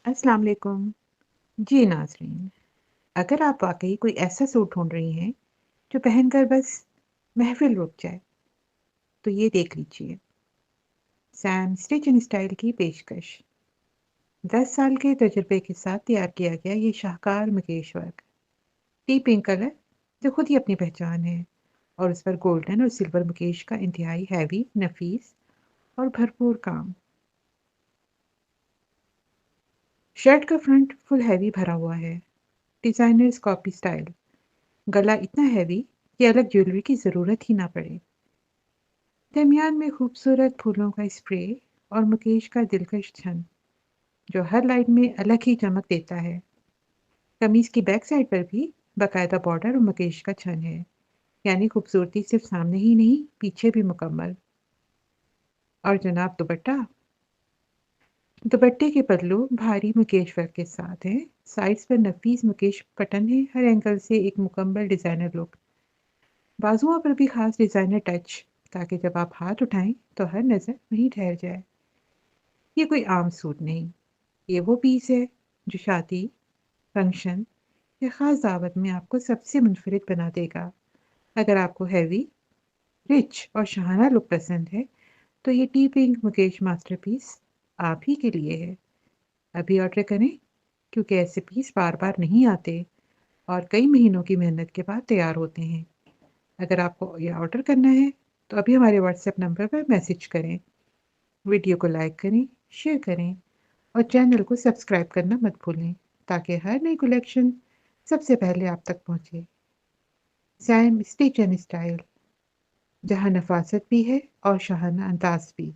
अस्सलाम वालेकुम। जी नाज़रीन, अगर आप वाक़ई कोई ऐसा सूट ढूँढ रही हैं, जो पहनकर बस महफ़िल रुक जाए, तो ये देख लीजिए। सैम स्टिच एंड स्टाइल की पेशकश। 10 साल के तजुर्बे के साथ तैयार किया गया ये शाहकार mukaish work. Tea pink colour, जो खुद ही अपनी पहचान है, और उस पर गोल्डन और सिल्वर मुकेश का इंतहाई हैवी, नफीस और भरपूर काम। शर्ट का फ्रंट फुल हैवी भरा हुआ है, डिज़ाइनर्स कॉपी स्टाइल। गला इतना हैवी कि अलग ज्वेलरी की ज़रूरत ही ना पड़े। दरमियान में खूबसूरत फूलों का स्प्रे और मुकेश का दिलकश छन, जो हर लाइन में अलग ही चमक देता है। कमीज की बैक साइड पर भी बाकायदा बॉर्डर और मुकेश का छन है, यानी खूबसूरती सिर्फ सामने ही नहीं, पीछे भी मुकम्मल। और जनाब दुपट्टा, दुपट्टे के पल्लू भारी मुकेश वर्क के साथ हैं। साइड्स पर नफीस मुकेश कटन है, हर एंगल से एक मुकम्मल डिज़ाइनर लुक। बाजुओं पर भी खास डिज़ाइनर टच, ताकि जब आप हाथ उठाएं तो हर नज़र वहीं ठहर जाए। ये कोई आम सूट नहीं, ये वो पीस है जो शादी, फंक्शन या ख़ास दावत में आपको सबसे मुनफरिद बना देगा। अगर आपको हैवी, रिच और शाहाना लुक पसंद है, तो ये टी पिंक मुकेश मास्टरपीस आप ही के लिए है। अभी ऑर्डर करें, क्योंकि ऐसे पीस बार बार नहीं आते और कई महीनों की मेहनत के बाद तैयार होते हैं। अगर आपको ये ऑर्डर करना है, तो अभी हमारे व्हाट्सएप नंबर पर मैसेज करें। वीडियो को लाइक करें, शेयर करें और चैनल को सब्सक्राइब करना मत भूलें, ताकि हर नई कलेक्शन सबसे पहले आप तक पहुंचे। सैम स्टिच एंड स्टाइल, जहां नफासत भी है और शाहाना अंदाज भी।